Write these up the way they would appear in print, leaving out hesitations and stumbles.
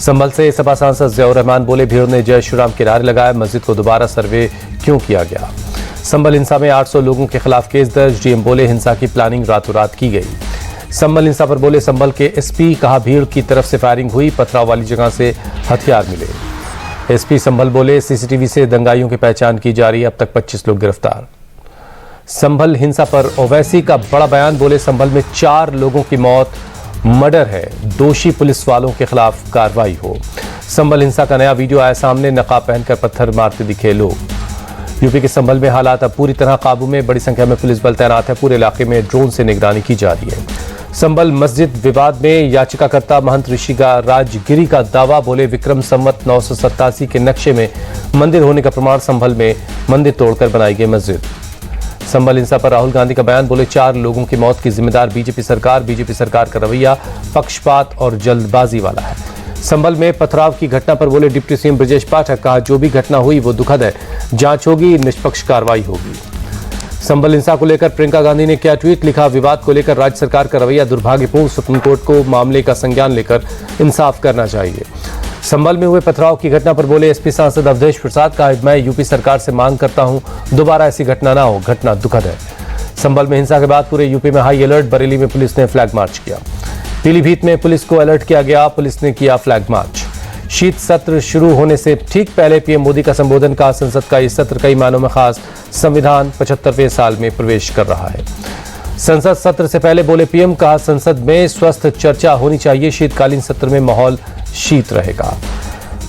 संभल से सपा सांसद ज़ियाउर रहमान बोले, भीड़ ने जय श्री राम के नारे लगाए, मस्जिद को दोबारा सर्वे क्यों किया गया। संभल हिंसा में 800 लोगों के खिलाफ केस दर्ज, डीएम बोले हिंसा की प्लानिंग रातों रात की गई। संभल हिंसा पर बोले संभल के एसपी, कहा भीड़ की तरफ से फायरिंग हुई, पथराव वाली जगह से हथियार मिले। एसपी संभल बोले, सीसीटीवी से दंगाइयों की पहचान की जा रही है, अब तक 25 लोग गिरफ्तार। संभल हिंसा पर ओवैसी का बड़ा बयान, बोले संभल में 4 लोगों की मौत मर्डर है, दोषी पुलिस वालों के खिलाफ कार्रवाई हो। संभल हिंसा का नया वीडियो आया सामने, नकाब पहनकर पत्थर मारते दिखे लोग। यूपी के संभल में हालात अब पूरी तरह काबू में, बड़ी संख्या में पुलिस बल तैनात है, पूरे इलाके में ड्रोन से निगरानी की जा रही है। संभल मस्जिद विवाद में याचिकाकर्ता महंत ऋषि का राजगिरी का दावा, बोले विक्रम संवत 987 के नक्शे में मंदिर होने का प्रमाण, संभल में मंदिर तोड़कर बनाई गई मस्जिद। संभल हिंसा पर राहुल गांधी का बयान, बोले 4 लोगों की मौत की जिम्मेदार बीजेपी सरकार का रवैया पक्षपात और जल्दबाजी वाला है। संभल में पथराव की घटना पर बोले डिप्टी सीएम ब्रजेश पाठक, कहा जो भी घटना हुई वो दुखद है, जांच होगी, निष्पक्ष कार्रवाई होगी। संभल हिंसा को लेकर प्रियंका गांधी ने क्या ट्वीट लिखा, विवाद को लेकर राज्य सरकार का रवैया दुर्भाग्यपूर्ण, सुप्रीम कोर्ट को मामले का संज्ञान लेकर इंसाफ करना चाहिए। संभल में हुए पथराव की घटना पर बोले एसपी सांसद अवधेश प्रसाद, का मैं यूपी सरकार से मांग करता हूं दोबारा ऐसी घटना ना हो, घटना दुखद है। संभल में हिंसा के बाद पूरे यूपी में हाई अलर्ट, बरेली में पुलिस ने फ्लैग मार्च किया। पीलीभीत में पुलिस को अलर्ट किया गया, पुलिस ने किया फ्लैग मार्च। शीत सत्र शुरू होने से ठीक पहले पीएम मोदी का संबोधन, का संसद का ये सत्र कई मायनों में खास, संविधान 75वें साल में प्रवेश कर रहा है। संसद सत्र से पहले बोले पीएम, कहा संसद में स्वस्थ चर्चा होनी चाहिए, शीतकालीन सत्र में माहौल शीत रहेगा।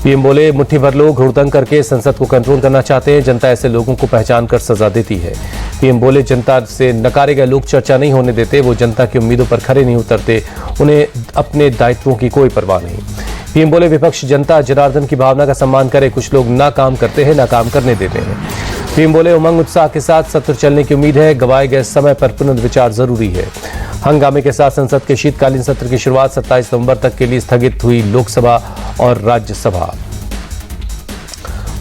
पीएम बोले मुट्ठी भर लोग हुड़दंग करके संसद को कंट्रोल करना चाहते हैं, जनता ऐसे लोगों को पहचान कर सजा देती है। पीएम बोले जनता से नकारे गए लोग चर्चा नहीं होने देते, वो जनता की उम्मीदों पर खरे नहीं उतरते, उन्हें अपने दायित्वों की कोई परवाह नहीं। पीएम बोले विपक्ष जनता जनार्दन की भावना का सम्मान करे, कुछ लोग ना काम करते हैं ना काम करने देते हैं। पीएम बोले उमंग उत्साह के साथ सत्र चलने की उम्मीद है, गवाए गए समय पर पुनर्विचार जरूरी है। हंगामे के साथ संसद के शीतकालीन सत्र की शुरुआत 27 नवंबर तक के लिए स्थगित हुई लोकसभा और राज्यसभा।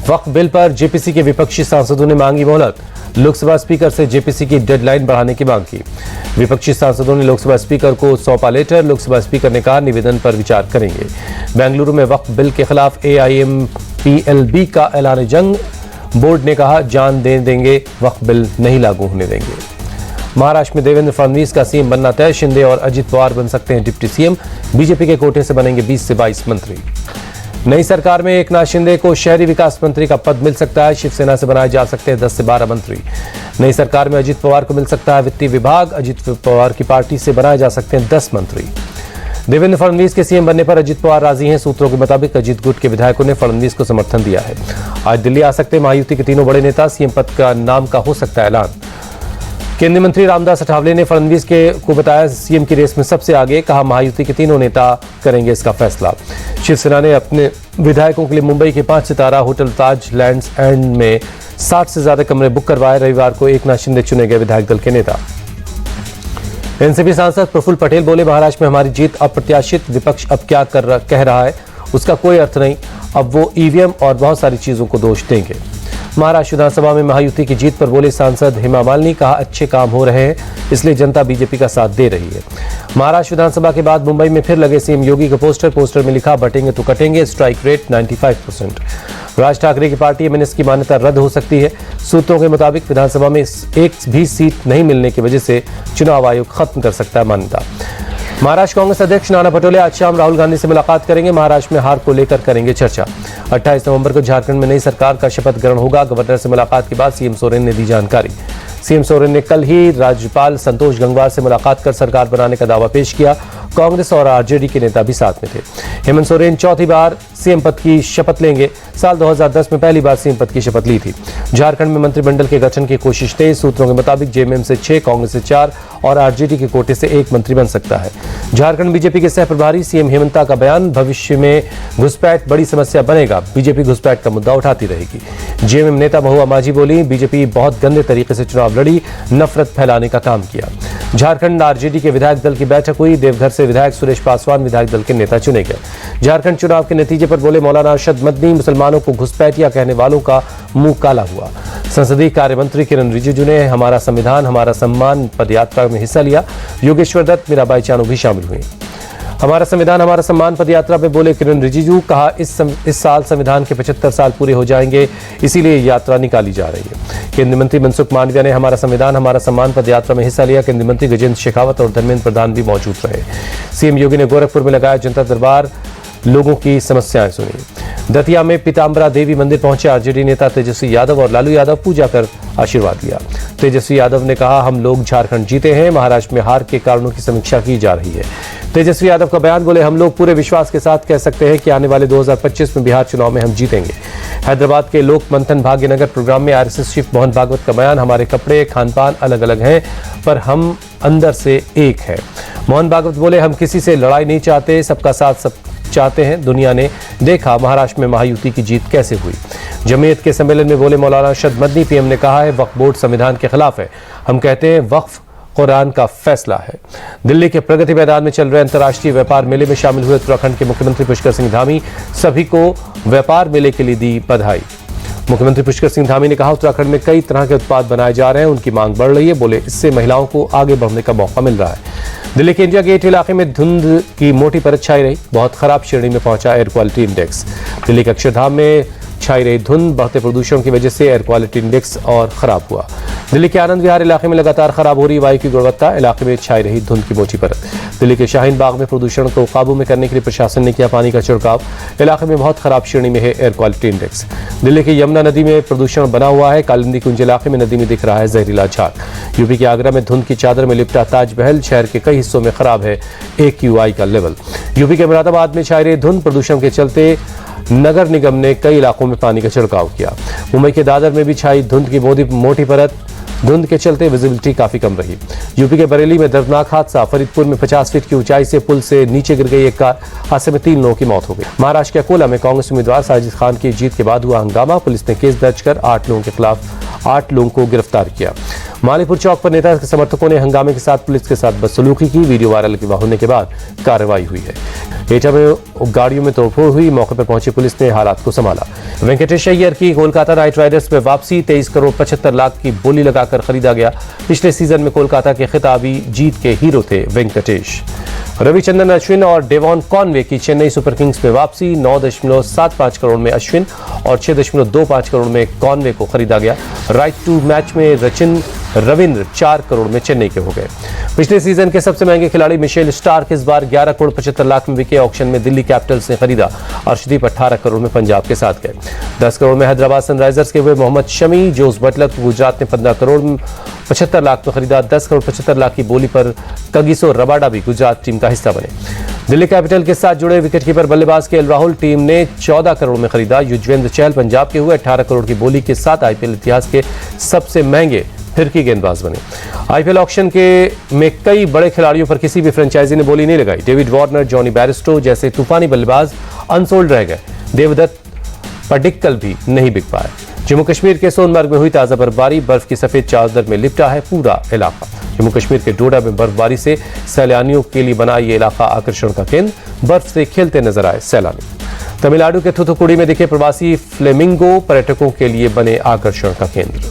वक्फ बिल पर जेपीसी के विपक्षी सांसदों ने मांगी मोहलत, लोकसभा स्पीकर से जेपीसी की डेडलाइन बढ़ाने की मांग की। विपक्षी सांसदों ने लोकसभा स्पीकर को सौंपा लेटर, लोकसभा स्पीकर ने कहा निवेदन पर विचार करेंगे। बेंगलुरु में वक्फ बिल के खिलाफ AIMPLB का ऐलान जंग, बोर्ड ने कहा जान दे देंगे, वक्फ बिल नहीं लागू होने देंगे। महाराष्ट्र में देवेंद्र फडणवीस का सीएम बनना तय, शिंदे और अजित पवार बन सकते हैं डिप्टी सीएम, बीजेपी के कोटे से बनेंगे 20 से 22 मंत्री। नई सरकार में एकनाथ शिंदे को शहरी विकास मंत्री का पद मिल सकता है, शिवसेना से बनाए जा सकते हैं 10 से 12 मंत्री। नई सरकार में अजित पवार को मिल सकता है वित्तीय विभाग, अजित पवार की पार्टी से बनाए जा सकते हैं 10 मंत्री। देवेंद्र फडणवीस के सीएम बनने पर अजित पवार राजी हैं, सूत्रों के मुताबिक अजित गुट के विधायकों ने फडणवीस को समर्थन दिया है। आज दिल्ली आ सकते हैं महायुति के तीनों बड़े नेता, सीएम पद का नाम का हो सकता है ऐलान। केंद्रीय मंत्री रामदास अठावले ने फडणवीस को बताया सीएम की रेस में सबसे आगे, कहा महायुति के तीनों नेता करेंगे इसका फैसला। शिवसेना ने अपने विधायकों के लिए मुंबई के 5 सितारा होटल ताज लैंड्स एंड में 60 से ज्यादा कमरे बुक करवाए। रविवार को एकनाथ शिंदे चुने गए विधायक दल के नेता। एनसीपी सांसद प्रफुल्ल पटेल बोले महाराष्ट्र में हमारी जीत अप्रत्याशित, विपक्ष अब क्या कह रहा है उसका कोई अर्थ नहीं, अब वो ईवीएम और बहुत सारी चीजों को दोष देंगे। महाराष्ट्र विधानसभा में महायुति की जीत पर बोले सांसद हेमा मालिनी, कहा अच्छे काम हो रहे हैं इसलिए जनता बीजेपी का साथ दे रही है। महाराष्ट्र विधानसभा के बाद मुंबई में फिर लगे सीएम योगी का पोस्टर में लिखा बटेंगे तो कटेंगे, स्ट्राइक रेट 95%। राज ठाकरे की पार्टी एमएनएस की मान्यता रद्द हो सकती है। सूत्रों के मुताबिक विधानसभा में एक भी सीट नहीं मिलने की वजह से चुनाव आयोग खत्म कर सकता है मान्यता। महाराष्ट्र कांग्रेस अध्यक्ष नाना पटोले आज शाम राहुल गांधी से मुलाकात करेंगे, महाराष्ट्र में हार को लेकर करेंगे चर्चा। 28 नवंबर को झारखंड में नई सरकार का शपथ ग्रहण होगा। गवर्नर से मुलाकात के बाद सीएम सोरेन ने दी जानकारी। सीएम सोरेन ने कल ही राज्यपाल संतोष गंगवार से मुलाकात कर सरकार बनाने का दावा पेश किया। कांग्रेस और आरजेडी के नेता भी साथ में थे। हेमंत सोरेन चौथी बार सीएम पद की शपथ लेंगे। साल 2010 में पहली बार सीएम पद की शपथ ली थी। झारखंड में मंत्रिमंडल के गठन की कोशिश तेज। सूत्रों के मुताबिक जेएमएम से 6, कांग्रेस से 4 और आरजेडी के कोटे से 1 मंत्री बन सकता है। झारखंड बीजेपी के सह प्रभारी सीएम हेमंता का बयान, भविष्य में घुसपैठ बड़ी समस्या बनेगा, बीजेपी घुसपैठ का मुद्दा उठाती रहेगी। जेएमएम नेता महुआ माझी बोली, बीजेपी बहुत गंदे तरीके से चुनाव लड़ी, नफरत फैलाने का काम किया। झारखंड आरजेडी के विधायक दल की बैठक हुई। देवघर से विधायक सुरेश पासवान विधायक दल के नेता चुने गए। झारखंड चुनाव के नतीजे पर बोले मौलाना अरशद मदनी, मुसलमानों को घुसपैठिया कहने वालों का मुंह काला हुआ। संसदीय कार्य मंत्री किरण रिजिजू ने हमारा संविधान हमारा सम्मान पदयात्रा में हिस्सा लिया। योगेश्वर दत्त, मीराबाई चानू भी शामिल हुई। हमारा संविधान हमारा सम्मान पदयात्रा में बोले किरण रिजिजू। कहा इस साल संविधान के 75 साल पूरे हो जाएंगे, इसीलिए यात्रा निकाली जा रही है। केंद्रीय मंत्री मनसुख मांडविया ने हमारा संविधान हमारा सम्मान पदयात्रा में हिस्सा लिया। केंद्रीय मंत्री गजेंद्र शेखावत और धर्मेंद्र प्रधान भी मौजूद रहे। सीएम योगी ने गोरखपुर में लगाया जनता दरबार, लोगों की समस्याएं सुनी। दतिया में पीताम्बरा देवी मंदिर पहुंचे आरजेडी नेता तेजस्वी यादव और लालू यादव, पूजा कर आशीर्वाद लिया। तेजस्वी यादव ने कहा हम लोग झारखंड जीते हैं, महाराष्ट्र में हार के कारणों की समीक्षा की जा रही है। तेजस्वी यादव का बयान, बोले हम लोग पूरे विश्वास के साथ कह सकते हैं कि आने वाले 2025 में बिहार चुनाव में हम जीतेंगे। हैदराबाद के लोक मंथन भाग्यनगर प्रोग्राम में आरएसएस चीफ मोहन भागवत का बयान, हमारे कपड़े खान पान अलग अलग हैं पर हम अंदर से एक है। मोहन भागवत बोले हम किसी से लड़ाई नहीं चाहते, सबका साथ सब चाहते हैं। दुनिया ने देखा महाराष्ट्र में महायुति की जीत कैसे हुई। जमीयत के सम्मेलन में बोले मौलाना अरशद मदनी, पीएम ने कहा है वक्फ बोर्ड संविधान के खिलाफ है, हम कहते हैं वक्फ कुरान का फैसला है। दिल्ली के प्रगति मैदान में चल रहे अंतर्राष्ट्रीय व्यापार मेले में शामिल हुए उत्तराखंड के मुख्यमंत्री पुष्कर सिंह धामी, सभी को व्यापार मेले के लिए दी बधाई। मुख्यमंत्री पुष्कर सिंह धामी ने कहा उत्तराखंड में कई तरह के उत्पाद बनाए जा रहे हैं, उनकी मांग बढ़ रही है। बोले इससे महिलाओं को आगे बढ़ने का मौका मिल रहा है। दिल्ली के इंडिया गेट इलाके में धुंध की मोटी परत छाई रही, बहुत खराब श्रेणी में पहुंचा एयर क्वालिटी इंडेक्स। दिल्ली के अक्षरधाम में छाई रही धुंध, बढ़ते प्रदूषण की वजह से एयर क्वालिटी इंडेक्स और खराब हुआ। दिल्ली के आनंद विहार इलाके में लगातार खराब हो रही वायु की गुणवत्ता, इलाके में छाई रही धुंध की मोटी परत। दिल्ली के शाहीन बाग में प्रदूषण को काबू में करने के लिए प्रशासन ने किया पानी का छिड़काव, इलाके में बहुत खराब श्रेणी में है एयर क्वालिटी इंडेक्स। दिल्ली की यमुना नदी में प्रदूषण बना हुआ है, कालिंदी कुंज इलाके में नदी में दिख रहा है जहरीला झाग। यूपी के आगरा में धुंध की चादर में लिपटा ताजमहल, शहर के कई हिस्सों में खराब है AQI का लेवल। यूपी के मुरादाबाद में छाई रही धुंध, प्रदूषण के चलते नगर निगम ने कई इलाकों में पानी का छिड़काव किया। मुंबई के दादर में भी छाई धुंध की मोटी परत, धुंध के चलते विजिबिलिटी काफी कम रही। यूपी के बरेली में दर्दनाक हादसा, फरीदपुर में 50 फीट की ऊंचाई से पुल से नीचे गिर गई एक कार, हादसे में 3 लोगों की मौत हो गई। महाराष्ट्र के अकोला में कांग्रेस उम्मीदवार साजिद खान की जीत के बाद हुआ हंगामा, पुलिस ने केस दर्ज कर 8 लोगों के खिलाफ 8 लोगों को गिरफ्तार किया। मालीपुर चौक पर नेता के समर्थकों ने हंगामे के साथ पुलिस के साथ बदसलूकी की, वीडियो वायरल होने के बाद कार्रवाई हुई है। एटा में गाड़ियों में तोड़फोड़ हुई, मौके पर पहुंची पुलिस ने हालात को संभाला। वेंकटेश अय्यर की कोलकाता नाइट राइडर्स में वापसी, 23 करोड़ 75 लाख की बोली लगाकर खरीदा गया। पिछले सीजन में कोलकाता के खिताबी जीत के हीरो थे वेंकटेश। रविचंद्रन अश्विन और डेवॉन कॉनवे की चेन्नई सुपर किंग्स में वापसी, 9.75 करोड़ में अश्विन और 6.25 करोड़ में कॉनवे को खरीदा गया। राइट टू मैच में रविंद्र 4 करोड़ में चेन्नई के हो गए। पिछले सीजन के सबसे महंगे खिलाड़ी मिशेल स्टार्क इस बार 11 करोड़ 75 लाख में बिके। ऑक्शन में दिल्ली कैपिटल्स ने खरीदा। अर्शदीप 18 करोड़ में पंजाब के साथ गए। 10 करोड़ में हैदराबाद सनराइजर्स के हुए मोहम्मद शमी। जोस बटलर को गुजरात ने 15 करोड़ 75 लाख में खरीदा। 10 करोड़ 75 लाख की बोली पर कगिसो रबाडा भी गुजरात टीम का हिस्सा बने। दिल्ली कैपिटल के साथ जुड़े विकेटकीपर बल्लेबाज केएल राहुल टीम ने 14 करोड़ में खरीदा। युजवेंद्र चहल पंजाब के हुए 18 करोड़ की बोली के साथ आईपीएल इतिहास के सबसे महंगे फिरकी गेंदबाज बने। आईपीएल ऑक्शन में कई बड़े खिलाड़ियों पर किसी भी फ्रेंचाइजी ने बोली नहीं लगाई। डेविड वार्नर, जॉनी बैरिस्टो जैसे तूफानी बल्लेबाज अनसोल्ड रह गए। देवदत्त पडिक्कल भी नहीं बिक पाए। जम्मू कश्मीर के सोनमर्ग में हुई ताजा बर्फबारी, बर्फ की सफेद चादर में लिपटा है पूरा इलाका। जम्मू कश्मीर के डोडा में बर्फबारी से सैलानियों के लिए बना ये इलाका आकर्षण का केंद्र, बर्फ से खेलते नजर आए सैलानी। तमिलनाडु के थुथुकुडी में दिखे प्रवासी फ्लेमिंगो पर्यटकों के लिए बने आकर्षण का केंद्र।